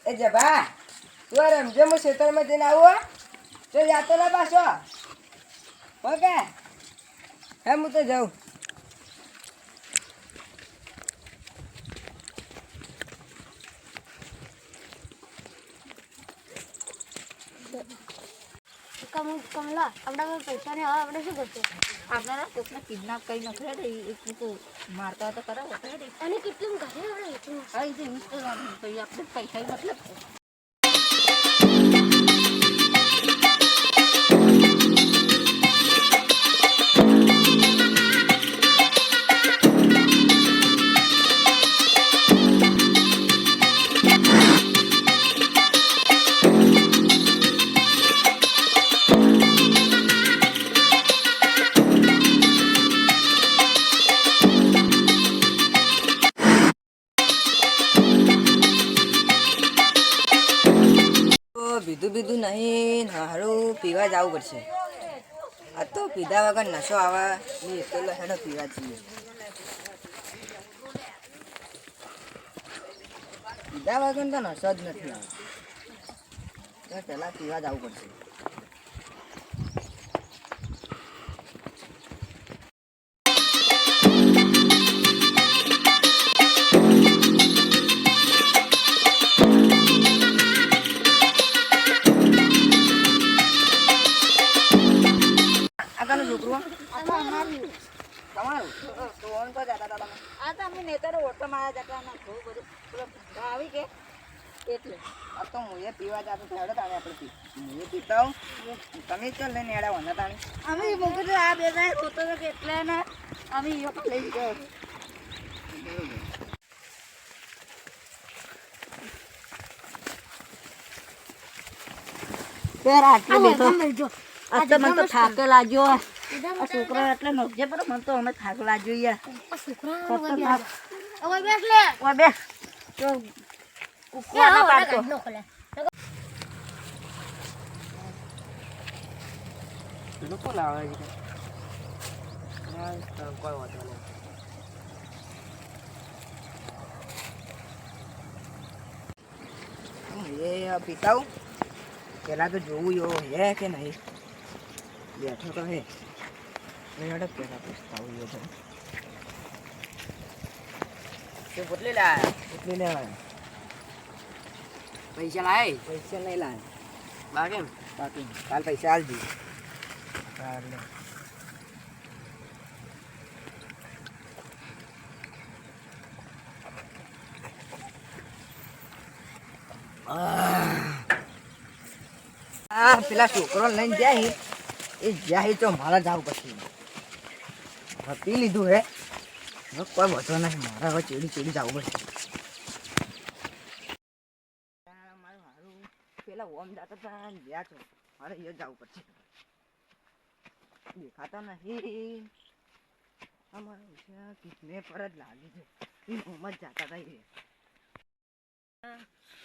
એ જબા તું રમજો હું ખેતરમાં જઈને આવું તો જાતો ના પાછો ઓકે હે હું તો જાઉં કમલા આપણા પૈસા ને હવે આપણે શું કરશું? આપણા કોકને કિડનેપ કરી નાખે રે એક તો મારતા તો કરાવો રે અને કેટલું ઘરે આપણે એટલું આ જે ઇન્સ્ટાગ્રામ તો આપણે પૈસા મતલબ બીધું નહીં હારું પીવા જવું પડશે આ તો પીધા વગર નશો આવે નહીં એટલો હેડો પીવા જઈએ પીધા વગર તો નશો જ નથી આવે પહેલાં પીવા જવું પડશે અમે નેતારો ઓટો મારા જતા ના થોડું બધું આવી કે એટલે આ તો હું એ પીવા જતો હેડો તાણે આપણે હું પીતા હું તમે ચાલ લઈને હેડા વના તાણે અમે મૂકી આ બે જાય તો એટલે ને અમે યોગ લઈ ગયો મને તો થાક લાગ્યો આ છોકરો એટલે નોખજે પર મને તો અમે થાક લાગ્યો યાર લોકો લાવે છે કોઈ વાંધો નહીં એ પીતા હું પેલા તો જોવું એવો હે કે નહીં બેઠો તો હે મેડમ પેલા પૂછતા હોય તો કેટલી લાયા કેટલી લેવાય પૈસા લાય પૈસા નહીં લાય બાકી બાકી કાલ પૈસા હાલ દી ચાલે પેલા છોકરો લઈને જાય એ જાય તો મારા જાવ પછી પી લીધું હે કોઈ વધો નથી મારા હવે ચેડી ચેડી જવું પડશે મારું સારું પેલા ઓમ જતા હતા ગયા છો મારે એ જવું પડશે દેખાતા નથી અમારા કિતને પર જ લાગી છે એ ઓમ જ જતા હતા એ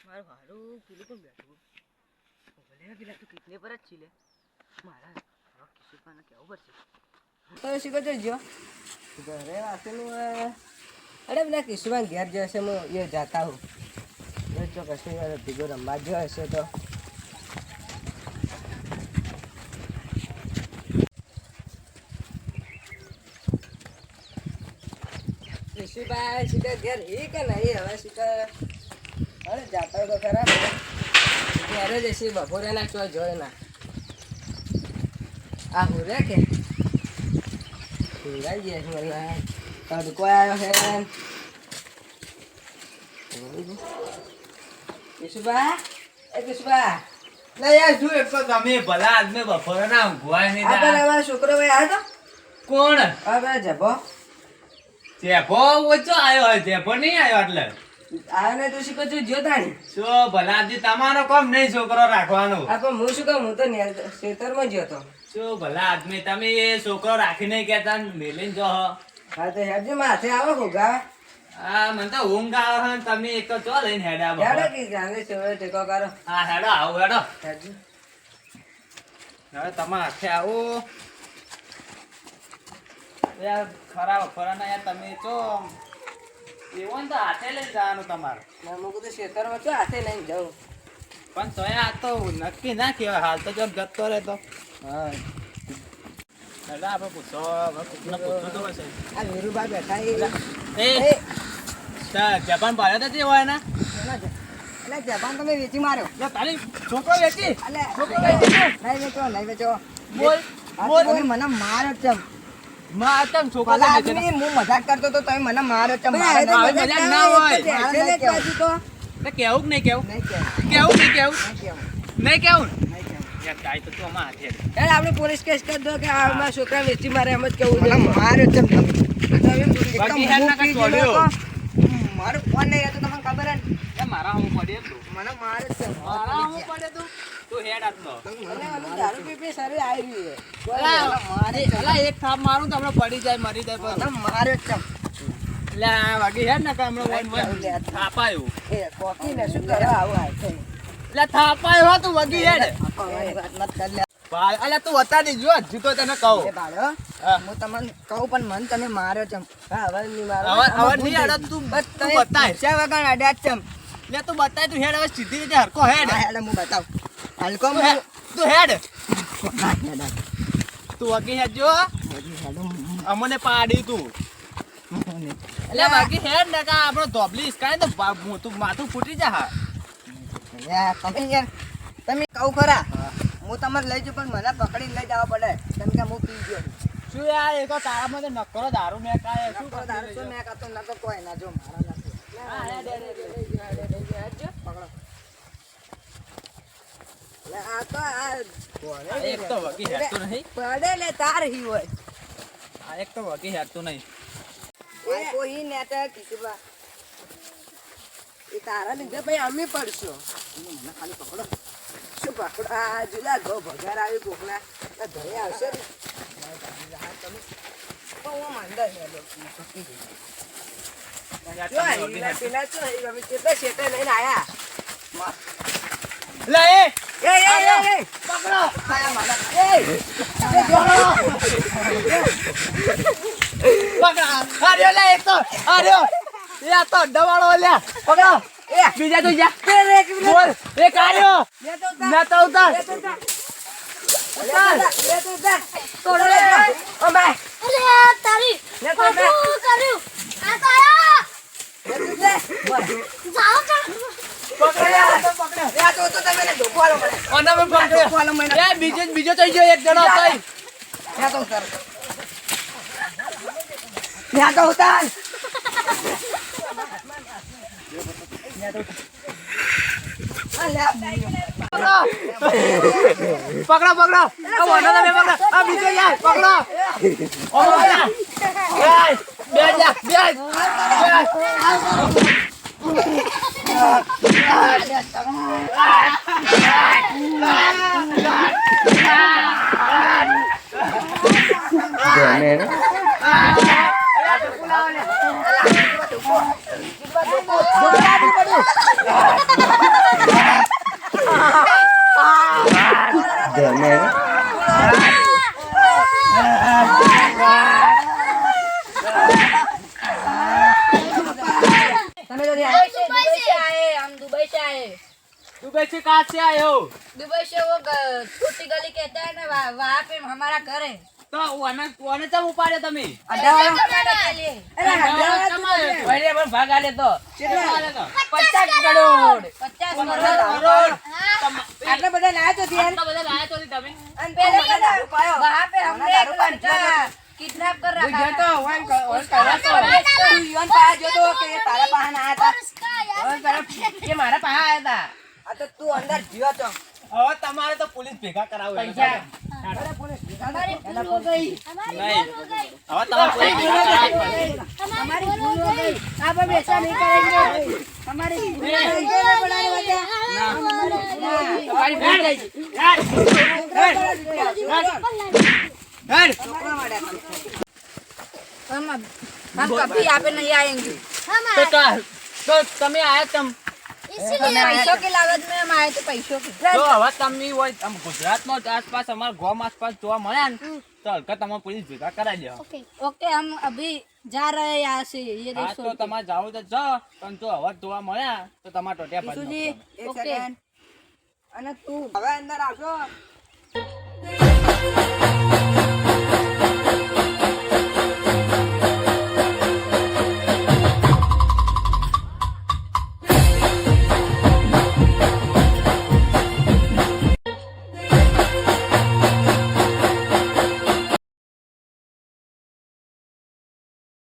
મારું સારું પેલું પણ બેઠું પેલા તો કિતને પર જ છીએ મારા કિશુપાને કેવું પડશે તો શીખો જો ઘરે વાસેલું અરે પેલા કિશુપાન ઘેર જશે હું એ જાતા હું જો કશું ભીગો રમવા જો હશે તો કિશુભાઈ સીધા ઘેર એ કે નહીં હવે સીધા અરે જાતા તો ખરા ઘરે જશે બપોરે ના ચો જોઈ ના આ હું રે કે ભૂલાઈ ગયા છે મને તડકો આવ્યો છે કિશુભા એ કિશુભા ના યાર શું એક તો તમે ભલા આદમી બપોરે ના ઊંઘવાય નહીં આ અમારા છોકરો ભાઈ આવ્યો તો કોણ હવે જબો ચેપો ઓછો આવ્યો હોય ચેપો નહીં આવ્યો એટલે આવ્યો ને તો શીખો જો તાણી શું ભલા આદમી તમારો કોમ નહીં છોકરો રાખવાનો આ પણ હું શું કહું હું તો ખેતરમાં જ હતો શું ભલા આદમી તમે એ છોકરો રાખી નહીં કેતા મેલીને જો હા તો હેડજો માથે આવો ઘોઘા હા મને તો ઊંઘ આવે છે તમે એક તો ચો લઈને હેડા હેડો કે જાને સેવડે ટેકો કરો હા હેડો આવો હેડો હેડજો હવે તમે હાથે આવો યાર ખરા ના યાર તમે ચો એવું તો હાથે લઈ જવાનું તમારે. ના હું કીધું ખેતરમાં તો હાથે લઈને જાઉં. પણ તોય આ તો નક્કી ના કહેવાય. હાલ તો જેમ જતો રહે તો. હા એટલે આપણે પૂછો, હવે કોકને પૂછવું તો હશે. આ વીરુભા બેઠા એ જપાન ભાડે તો જે હોય ને એટલે જપાન તમે વેચી માર્યો. એટલે તારી છોકરો વેચી એટલે છોકરો વેચી નહીં વેચો બોલ બોલ તમે મને માર્યો ચમ. માં તમ છોકરો પેલા વેચે આદમી હું મજાક કરતો તો તમે મને માર્યો ચમ. હવે મજાક ના હોય. નહીં કહેવું. એટલે કેવું કે નહીં કેવું નહીં કહેવું. કેવું નહીં કેવું નહીં કહેવું. નહીં કેવું નહીં કહેવું. યાર ગાય તો તું આમાં હાથે યાર આપણે પોલીસ કેસ કરી દો કે આ મારા છોકરા વેચી મારે એમ જ કેવું છે. માર્યો ચમ તમે. બાકી હેડ ના કાંઈ ચોલ્યો. મારું ફોન નહીં હતો તમને ખબર હે ને? એ મારા હું પડે તું મને માર્યો ચમ. મારા હું પડે તું હેડ આપનો અને ઓલું દારૂ પી સારી આવી રહી છે. અલા એક થાપ મારું તો હમણાં પડી જાય મરી જાય મને માર્યો ચમ. એટલે આ વાગી હેડ ને હમણાં વન થાપાયું એ કોકી ને શું કરે આવું હાથે. એટલે થાપાયું તું વગી હેડ આપવાની વાત મત કર લે. અલા તું હતા નહીં જો હજુ તો તને કહું એ બાળો, હા. હું તમને કહું પણ મને તમે માર્યો ચમ. હા, હવે નહીં મારો. હવે નહીં અડત તું બસ તું તમે બતાય પૂછ્યા વગર અડ્યા જ ચમ. એટલે તું બતાય તું હેડ હવે સીધી રીતે હરકો હેડ હા, હેડો હું બતાવું. હલકો તું હેડ તું હેડ હેડો. તું વગી હેડ જો હેડો. અમને પાડી તું એટલે વગી હેડ ને કા આપણો ધોબલી ઇસકાય તો મોટું માથું ફૂટી જા હા યાર, તમે કહું ખરા હું તમારે લઈ જાઉં પણ મને પકડીને લઈ જવા પડે કેમ કે હું પી ગયો છું. શું યાર એ તો તારામાં તો નકરો દારૂ મેં કાય શું નકરો દારૂ તો મેં કાતો નતો કોઈ ના જો મારા નથી. હા, હેડ, હેડ, હેડ, પકડો. લે, આ તો આ એક તો વગી હેડતું નહીં પડે લે તાર હી હોય. આ એક તો વગી હેડતું નહીં એ કોઈ નેતા કીધું એ તારા લીધે ભાઈ અમે પડશો. મને ખાલી પકડો. શું પકડો? આ જુદા ઘો ભગાર આવી કોકના આ ઘરે આવશે ને. તમે પણ હું માંડો ને લોકો પકી ગઈ. જો આ હીરા પેલા છો એ અમે કેટલા શેઠે લઈને આયા. લે એ એ પકડો. આયા મારા. એ પકડા આર્યો લે એક તો આર્યો એ આ તો ડવાળો લે પકડો એ બીજા તો જા એક મિનિટ. બોલ એક આર્યો લે તો ઉતાર. ના તો ઉતાર લે તો ઉતાર. લે તો ઉતાર. તોડો લે. ઓ ભાઈ. અરે તારી લે તો ઉતાર. શું કર્યું આ તારા લે તો ઉતાર. બોલ. જાઓ ચાલ યા તો તમે ને ધોકો આલો મને. ઓના મે ધોકો આલો મને. પકડ્યો એ બીજો તો ગયો એક જણો હતો યા તો ઉતાર. યા તો ઉતાર. પકડો આ ઓના મે પકડો આ બીજો યાર પકડો ઓના બે જા તમે તો ધ્યાન. दुबई से आए हम दुबई से आए दुबई से कहाँ से आए हो दुबई से वो छोटी गली कहता है ना वहाँ पे हमारा घर है तो ઓને ચમ ઉપાડ્યો તમે અઢાર. टमाटर के लिए અરે અઢાર ચમ તું આવ્યો? બોલે. વળી પણ ભાગ આલે તો કેટલા? કેટલા આલે તો? 50 કરોડ 50 કરોડ આટલા બધા લાયા તો ધ્યાન. આટલા બધા લાયા તો નહીં તમે અને पहले મને દારૂ પાયો. वहाँ पे हमने મને एक દારૂ પાયો. लड़का किडनैप कर હું रखा ગયો તો, था વાન કરવા તો. તું યુવાન પાસે ગયો તો કે એ તારા પાસે ના આયા તા? હવે તારા- એ મારા પાસે આયા તા. આ તો તું અંદર ગયો તો. હવે તમારે તો પોલીસ ભેગા કરાવો પૈસા. અરે પોલીસ ભેગા ના કરો. એના પોલીસ. નહીં હવે તમારે પોલીસ ભેગા કરાવવા પડશે. हमारी भूल हो गई आप अब ऐसा नहीं करेंगे. हमारी भूल हो गई है, बड़ा बच्चा. हमारी भूल गई. હેડ छोकरा मारा था. हम कभी यहाँ पे नहीं आएंगे તો તો તમે આયા તમ इसीलिए पैसों की लागत में हम आए थे पैसों की જો હવે તમે હોય આમ ગુજરાતમાં જ આસપાસ અમારા ગામ આસપાસ જોવા મળ્યા ને તો હલકા તમારે પોલીસ ભેગા કરાવી દેવા ओके ओके हम अभी જા રહે યાર છે એ હા તો તમારે જાવું તો જાઓ પણ જો અવાજ જોવા મળ્યા તો તમારે ટોટિયા બાંધી ઈસુજી નાખવાના. એક ઓકે. સેકન્ડ અને તું હવે અંદર આવજો